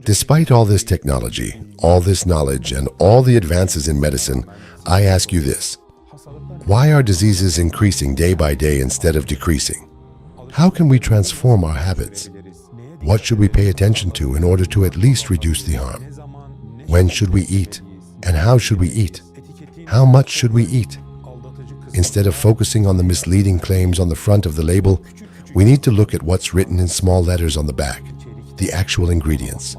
Despite all this technology, all this knowledge, and all the advances in medicine, I ask you this: why are diseases increasing day by day instead of decreasing? How can we transform our habits? What should we pay attention to in order to at least reduce the harm? When should we eat? And how should we eat? How much should we eat? Instead of focusing on the misleading claims on the front of the label, we need to look at what's written in small letters on the back, the actual ingredients.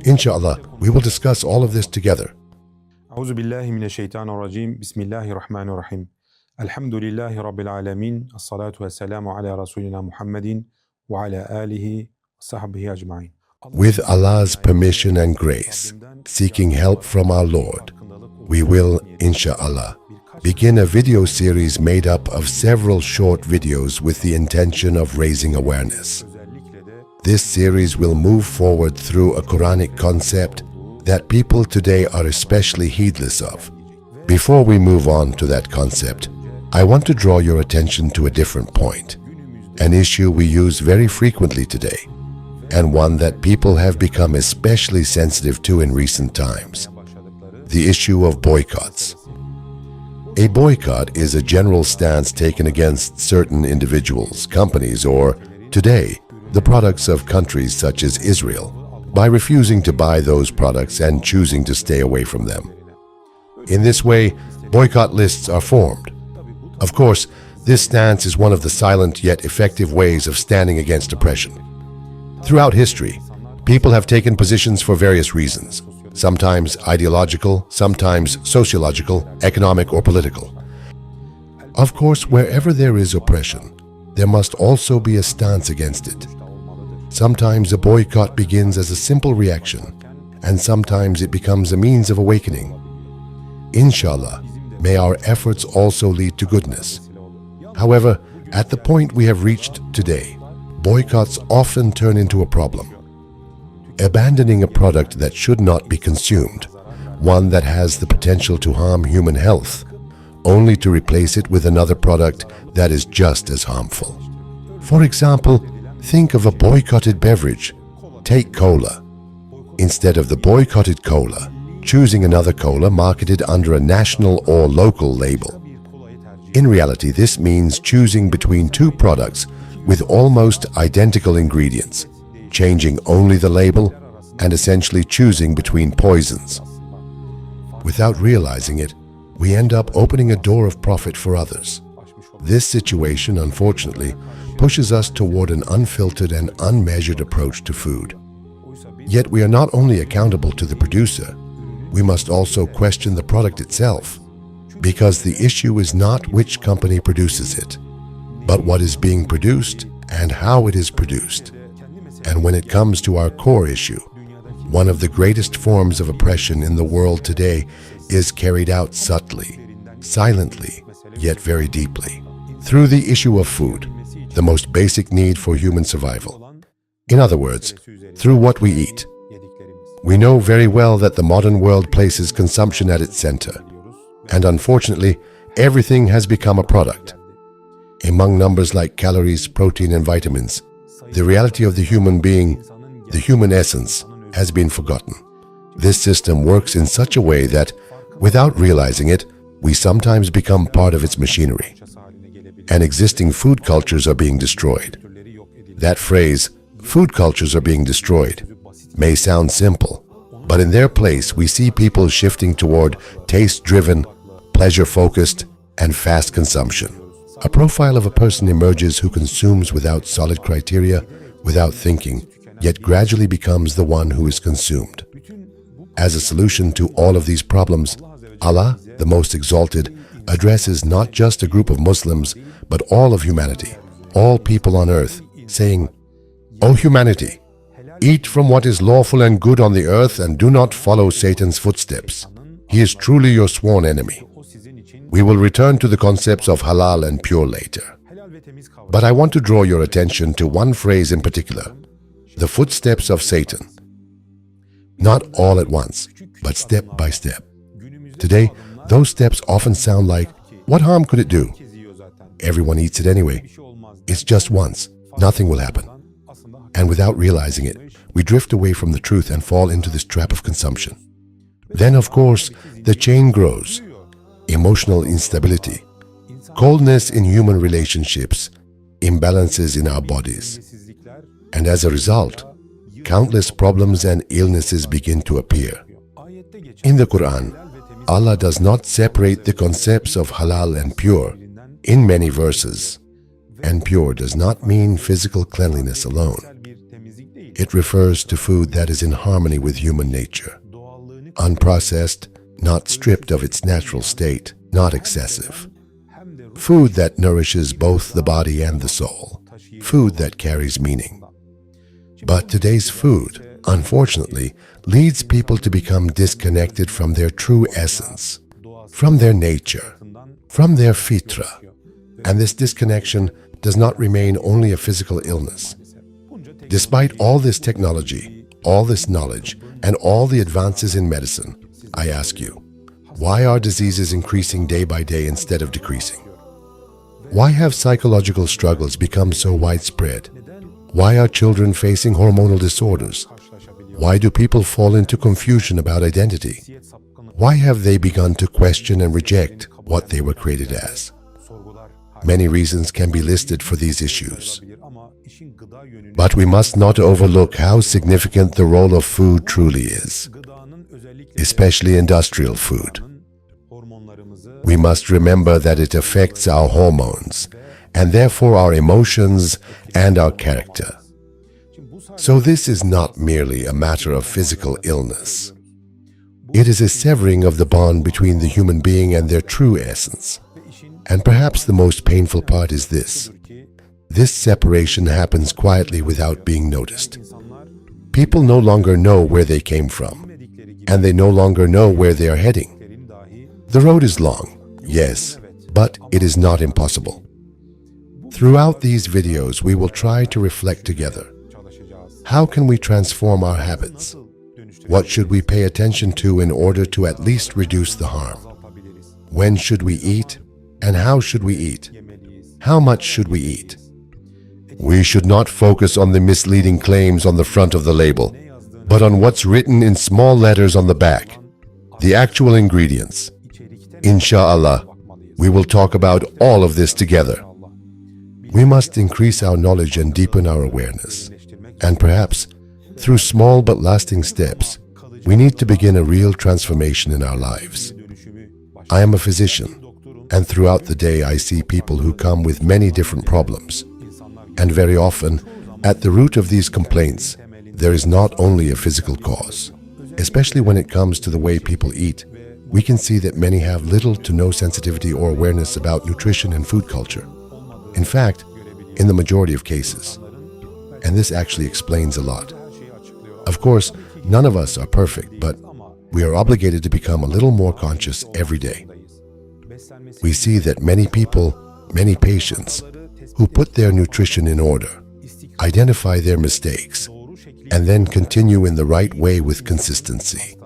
Inshallah, we will discuss all of this together. أعوذ بالله من الشيطان الرجيم بسم الله الرحمن الرحيم الحمد لله رب العالمين الصلاة والسلام على رسولنا محمد وعلى آله وصحبه أجمعين. With Allah's permission and grace, seeking help from our Lord, we will, inshallah, begin a video series made up of several short videos with the intention of raising awareness. This series will move forward through a Qur'anic concept that people today are especially heedless of. Before we move on to that concept, I want to draw your attention to a different point, an issue we use very frequently today, and one that people have become especially sensitive to in recent times: the issue of boycotts. A boycott is a general stance taken against certain individuals, companies, or, today, the products of countries such as Israel, by refusing to buy those products and choosing to stay away from them. In this way, boycott lists are formed. Of course, this stance is one of the silent yet effective ways of standing against oppression. Throughout history, people have taken positions for various reasons, sometimes ideological, sometimes sociological, economic, or political. Of course, wherever there is oppression, there must also be a stance against it. Sometimes a boycott begins as a simple reaction, and sometimes it becomes a means of awakening. Inshallah, may our efforts also lead to goodness. However, at the point we have reached today, boycotts often turn into a problem. Abandoning a product that should not be consumed, one that has the potential to harm human health, only to replace it with another product that is just as harmful. For example, think of a boycotted beverage. Take cola. Instead of the boycotted cola, choosing another cola marketed under a national or local label. In reality, this means choosing between two products with almost identical ingredients, changing only the label, and essentially choosing between poisons. Without realizing it, we end up opening a door of profit for others. This situation, unfortunately, pushes us toward an unfiltered and unmeasured approach to food. Yet we are not only accountable to the producer, we must also question the product itself, because the issue is not which company produces it, but what is being produced and how it is produced. And when it comes to our core issue, one of the greatest forms of oppression in the world today is carried out subtly, silently, yet very deeply, through the issue of food, the most basic need for human survival. In other words, through what we eat. We know very well that the modern world places consumption at its center, and unfortunately, everything has become a product. Among numbers like calories, protein, and vitamins, the reality of the human being, the human essence, has been forgotten. This system works in such a way that, without realizing it, we sometimes become part of its machinery, and existing food cultures are being destroyed. That phrase, food cultures are being destroyed, may sound simple, but in their place we see people shifting toward taste-driven, pleasure-focused, and fast consumption. A profile of a person emerges who consumes without solid criteria, without thinking, yet gradually becomes the one who is consumed. As a solution to all of these problems, Allah, the Most Exalted, addresses not just a group of Muslims, but all of humanity, all people on earth, saying, "O humanity, eat from what is lawful and good on the earth and do not follow Satan's footsteps. He is truly your sworn enemy." We will return to the concepts of halal and pure later. But I want to draw your attention to one phrase in particular: the footsteps of Satan. Not all at once, but step by step. Today, those steps often sound like, what harm could it do? Everyone eats it anyway. It's just once. Nothing will happen. And without realizing it, we drift away from the truth and fall into this trap of consumption. Then, of course, the chain grows. Emotional instability, coldness in human relationships, imbalances in our bodies. And as a result, countless problems and illnesses begin to appear. In the Quran, Allah does not separate the concepts of halal and pure in many verses. And pure does not mean physical cleanliness alone. It refers to food that is in harmony with human nature, unprocessed, not stripped of its natural state, not excessive. Food that nourishes both the body and the soul. Food that carries meaning. But today's food, unfortunately, leads people to become disconnected from their true essence, from their nature, from their fitrah. And this disconnection does not remain only a physical illness. Despite all this technology, all this knowledge, and all the advances in medicine, I ask you, why are diseases increasing day by day instead of decreasing? Why have psychological struggles become so widespread? Why are children facing hormonal disorders? Why do people fall into confusion about identity? Why have they begun to question and reject what they were created as? Many reasons can be listed for these issues. But we must not overlook how significant the role of food truly is, especially industrial food. We must remember that it affects our hormones and therefore our emotions and our character. So this is not merely a matter of physical illness. It is a severing of the bond between the human being and their true essence. And perhaps the most painful part is this. This separation happens quietly without being noticed. People no longer know where they came from, and they no longer know where they are heading. The road is long, yes, but it is not impossible. Throughout these videos, we will try to reflect together. How can we transform our habits? What should we pay attention to in order to at least reduce the harm? When should we eat? And how should we eat? How much should we eat? We should not focus on the misleading claims on the front of the label, but on what's written in small letters on the back, the actual ingredients. Insha'Allah, we will talk about all of this together. We must increase our knowledge and deepen our awareness. And perhaps, through small but lasting steps, we need to begin a real transformation in our lives. I am a physician, and throughout the day I see people who come with many different problems. And very often, at the root of these complaints, there is not only a physical cause. Especially when it comes to the way people eat, we can see that many have little to no sensitivity or awareness about nutrition and food culture. In fact, in the majority of cases. And this actually explains a lot. Of course, none of us are perfect, but we are obligated to become a little more conscious every day. We see that many people, many patients, who put their nutrition in order, identify their mistakes, and then continue in the right way with consistency,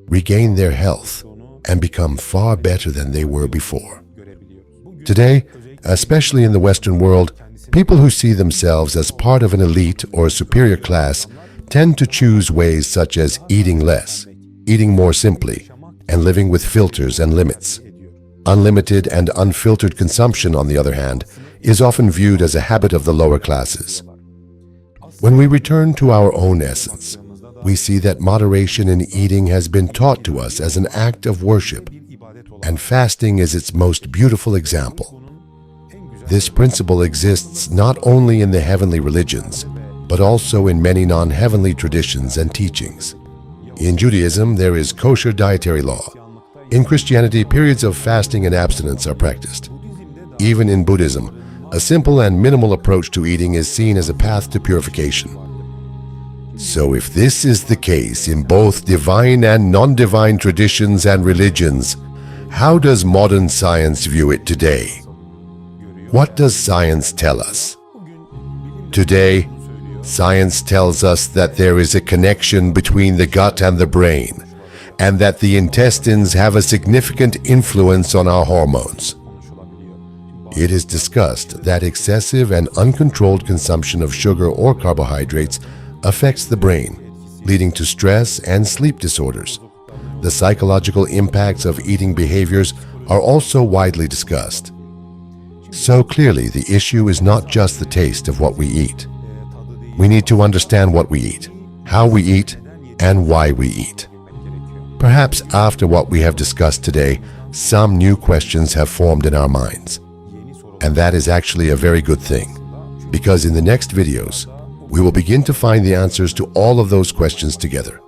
regain their health, and become far better than they were before. Today, especially in the Western world, people who see themselves as part of an elite or superior class tend to choose ways such as eating less, eating more simply, and living with filters and limits. Unlimited and unfiltered consumption, on the other hand, is often viewed as a habit of the lower classes. When we return to our own essence, we see that moderation in eating has been taught to us as an act of worship, and fasting is its most beautiful example. This principle exists not only in the heavenly religions, but also in many non-heavenly traditions and teachings. In Judaism, there is kosher dietary law. In Christianity, periods of fasting and abstinence are practiced. Even in Buddhism, a simple and minimal approach to eating is seen as a path to purification. So if this is the case in both divine and non-divine traditions and religions, how does modern science view it today? What does science tell us? Today, science tells us that there is a connection between the gut and the brain, and that the intestines have a significant influence on our hormones. It is discussed that excessive and uncontrolled consumption of sugar or carbohydrates affects the brain, leading to stress and sleep disorders. The psychological impacts of eating behaviors are also widely discussed. So clearly, the issue is not just the taste of what we eat. We need to understand what we eat, how we eat, and why we eat. Perhaps after what we have discussed today, some new questions have formed in our minds. And that is actually a very good thing, because in the next videos, we will begin to find the answers to all of those questions together.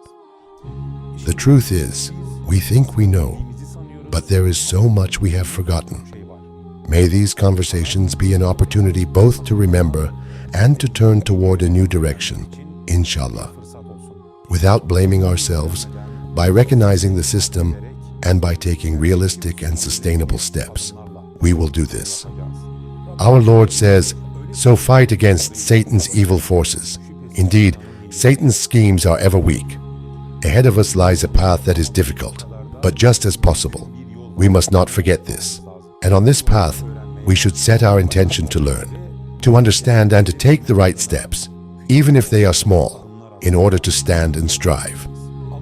The truth is, we think we know, but there is so much we have forgotten. May these conversations be an opportunity both to remember and to turn toward a new direction, inshallah. Without blaming ourselves, by recognizing the system, and by taking realistic and sustainable steps, we will do this. Our Lord says, "So fight against Satan's evil forces. Indeed, Satan's schemes are ever weak. Ahead of us lies a path that is difficult, but just as possible. We must not forget this. And on this path, we should set our intention to learn, to understand and to take the right steps, even if they are small, in order to stand and strive.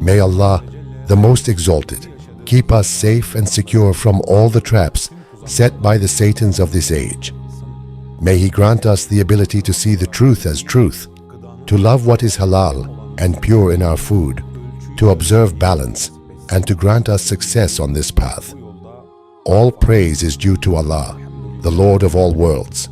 May Allah, the Most Exalted, keep us safe and secure from all the traps set by the Satans of this age. May He grant us the ability to see the truth as truth, to love what is halal and pure in our food, to observe balance, and to grant us success on this path. All praise is due to Allah, the Lord of all worlds.